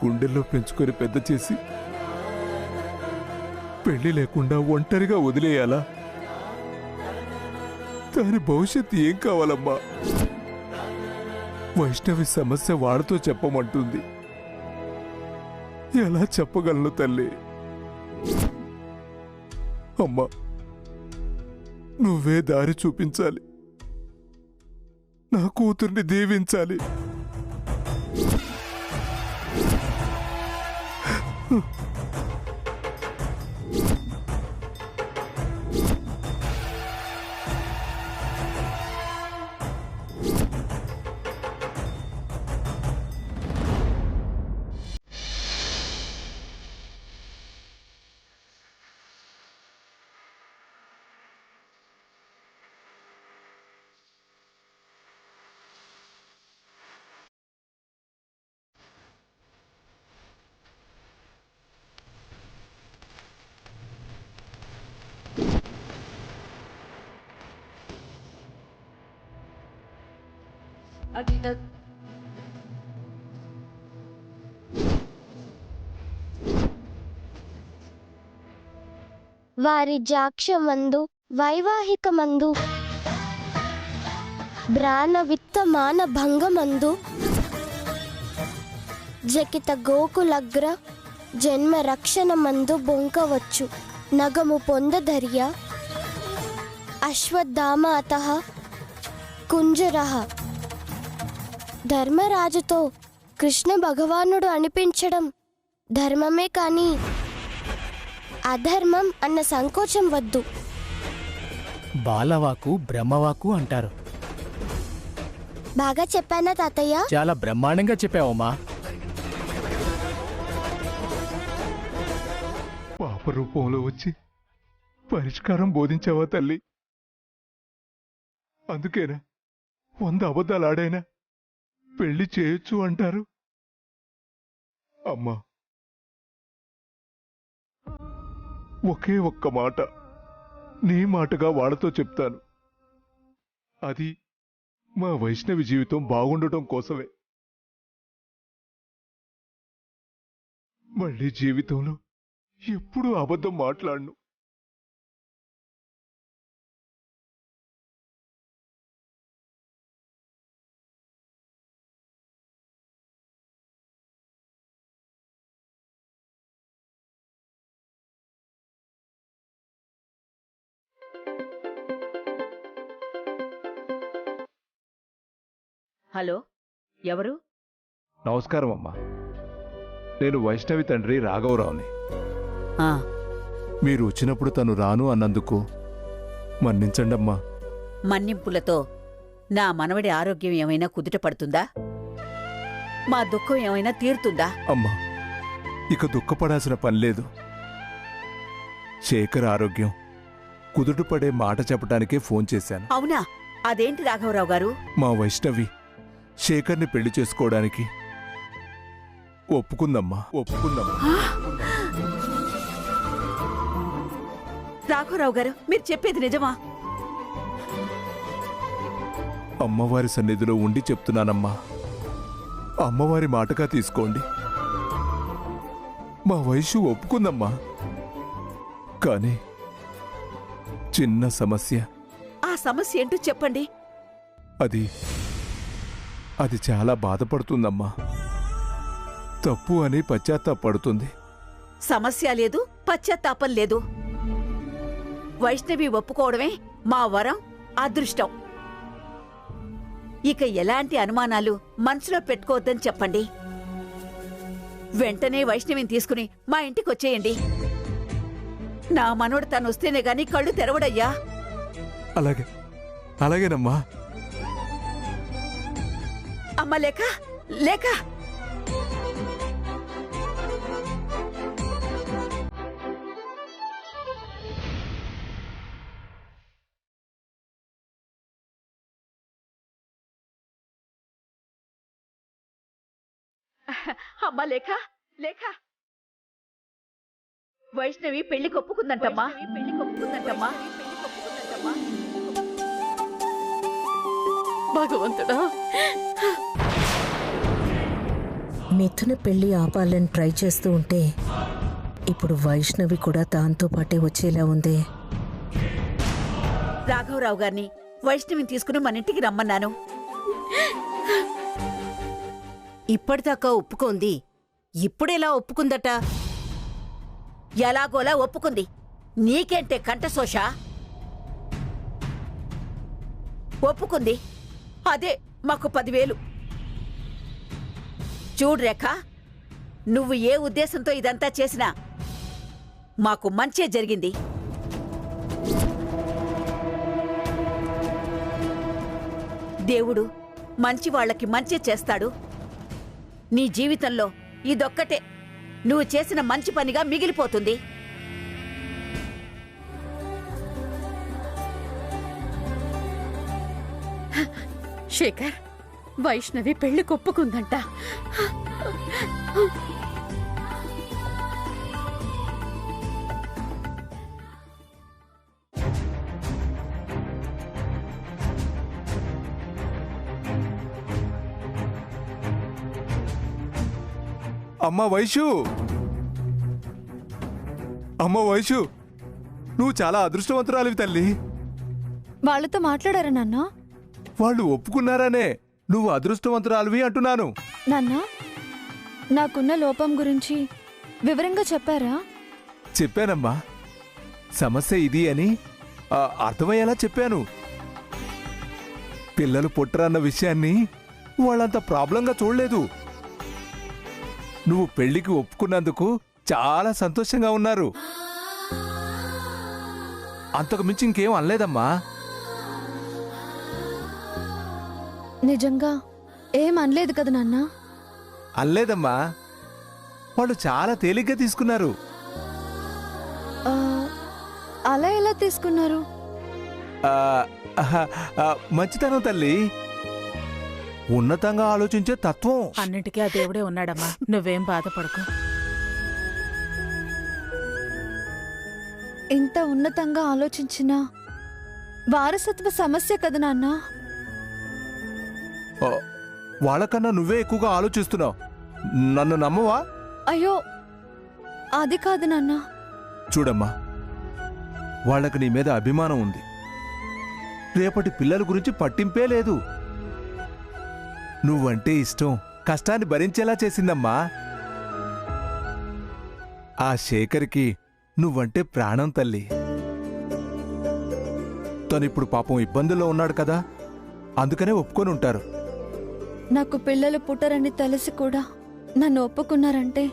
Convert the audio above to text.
గుండెల్లో పెంచుకొని పెద్ద చేసి పెళ్లి లేకుండా ఒంటరిగా వదిలేయాలా? దాని భవిష్యత్తు ఏం కావాలమ్మా? వైష్ణవి సమస్య వాడితో చెప్పమంటుంది. ఎలా చెప్పగలను తల్లి? అమ్మా, నువ్వే దారి చూపించాలి, నా కూతుర్ని దీవించాలి. వారి జాక్షమందు వైవాహికమందు బ్రాణ విత్తమాన భంగమందు జకిత గోకులగ్ర జన్మ రక్షణమందు బొంకవచ్చు నగము పొందధర్య అశ్వత్థామాత కుంజరః. ధర్మరాజుతో కృష్ణ భగవానుడు అనిపించడం ధర్మమే కానీ అధర్మం అన్న సంకోచం వద్దు. బాలవాకు బ్రహ్మవాకు అంటారు. బాగా చెప్పానా తాతయ్య? చాలా బ్రహ్మాండంగా చెప్పావమ్మా. పాప రూపంలో వచ్చి పరిష్కారం బోధించావా తల్లి? అందుకేనా 100 అబద్ధాలు ఆడైనా పెళ్లి చేయొచ్చు అంటారు? అమ్మా, ఒకే ఒక్క మాట నీ మాటగా వాళ్ళతో చెప్తాను. అది మా వైష్ణవి జీవితం బాగుండటం కోసమే. మళ్ళీ జీవితంలో ఎప్పుడూ అబద్ధం మాట్లాడను. హలో, ఎవరు? నమస్కారం అమ్మా, నేను వైష్ణవి తండ్రి రాఘవరావుని. ఆ, మీరు వచ్చినప్పుడు తను రాను అన్నందుకు మన్నించండమ్మా. మన్నింపులతో నా మనవడి ఆరోగ్యం ఏమైనా కుదుట పడుతుందా? మా దుఃఖం ఏమైనా తీరుతుందా? అమ్మా, ఇక దుఃఖపడాల్సిన పనిలేదు. శేఖర్ ఆరోగ్యం కుదుటపడే మాట చెప్పడానికే ఫోన్ చేశాను. అవునా? అదేంటి రాఘవరావు గారు? మా వైష్ణవి శేఖర్ని పెళ్లి చేసుకోవడానికి ఒప్పుకుందమ్మా. రాఘవరావు గారు, మీరు చెప్పేది నిజమా? అమ్మవారి సన్నిధిలో ఉండి చెప్తున్నానమ్మా. అమ్మవారి మాటగా తీసుకోండి. మా వైషు ఒప్పుకుందమ్మా. కానీ చిన్న సమస్య. ఆ సమస్య ఏంటో చెప్పండి. అది చాలా బాధపడుతుందమ్మా. తప్పు అని పశ్చాత్తాపడుతుంది. సమస్య లేదు, పశ్చాత్తాపం లేదు. వైష్ణవి ఒప్పుకోవడమే మా వరం, అదృష్టం. ఇక ఎలాంటి అనుమానాలు మనసులో పెట్టుకోవద్దని చెప్పండి. వెంటనే వైష్ణవిని తీసుకుని మా ఇంటికి వచ్చేయండి. నా మనోడు తను వస్తేనే గాని కళ్ళు తెరవడయ్యా. అలాగేనమ్మా. అమ్మ లేక లేక అమ్మ లేక లేక వైష్ణవి పెళ్లి కొప్పుకుందంటమ్మా. భగవంతుడా, మిథున పెళ్లి ఆపాలని ట్రై చేస్తూ ఉంటే ఇప్పుడు వైష్ణవి కూడా దాంతో పాటే వచ్చేలా ఉంది. రాఘవరావు గారిని వైష్ణవిని తీసుకుని మన ఇంటికి రమ్మన్నాను. ఇప్పటిదాకా ఒప్పుకోంది, ఇప్పుడెలా ఒప్పుకుందట? ఎలాగోలా ఒప్పుకుంది. నీకేంటే కంఠశోష? ఒప్పుకుంది. అదే మాకు 10,000. చూడు రేఖ, నువ్వు ఏ ఉద్దేశంతో ఇదంతా చేసినా మాకు మంచే జరిగింది. దేవుడు మంచి వాళ్ళకి మంచే చేస్తాడు. నీ జీవితంలో ఇదొక్కటే నువ్వు చేసిన మంచి పనిగా మిగిలిపోతుంది. శేఖర్, వైష్ణవి పెళ్లి కొప్పుకుందంట. అమ్మా వైషు, అమ్మ వైషు, నువ్వు చాలా అదృష్టవంతురాలివి తల్లి. వాళ్ళతో మాట్లాడారా నాన్న? వాళ్ళు ఒప్పుకున్నారనే నువ్వు అదృష్టవంతురాలివి అంటున్నాను. నాన్న, నాకున్న లోపం గురించి వివరంగా చెప్పారా? చెప్పానమ్మా, సమస్య ఇది అని అర్థమయ్యేలా చెప్పాను. పిల్లలు పుట్టరన్న విషయాన్ని వాళ్ళంత ప్రాబ్లంగా చూడలేదు. నువ్వు పెళ్లికి ఒప్పుకున్నందుకు చాలా సంతోషంగా ఉన్నారు. అంతకు మించి ఇంకేం అనలేదమ్మా. నిజంగా ఏం అనలేదు కదా నాన్న? అనలేదమ్మా, వాళ్ళు చాలా తేలిగ్గా తీసుకున్నారు. ఆ, అలా ఎలా తీసుకున్నారు? ఆ, ఆహా, మంచితనం తల్లి, ఉన్నతంగా ఆలోచించే తత్వం. అన్నిటికీ ఆ దేవుడే ఉన్నాడమ్మా, నువ్వేం బాధపడకు. ఇంత ఉన్నతంగా ఆలోచించిన వారసత్వ సమస్య కదా నాన్న? వాళ్ళకన్నా నువ్వే ఎక్కువగా ఆలోచిస్తున్నావు. నన్ను నమ్మవా? అయ్యో, అది కాదు నాన్న. చూడమ్మా, వాళ్ళకి నీ మీద అభిమానం ఉంది. రేపటి పిల్లల గురించి పట్టింపే లేదు. నువ్వంటే ఇష్టం కష్టాన్ని భరించేలా చేసిందమ్మా. ఆ శేఖర్కి నువ్వంటే ప్రాణం తల్లి. తనిప్పుడు పాపం ఇబ్బందుల్లో ఉన్నాడు కదా, అందుకనే ఒప్పుకొని ఉంటారు. నాకు పిల్లలు పుట్టరని తెలిసి కూడా నన్ను ఒప్పుకున్నారంటే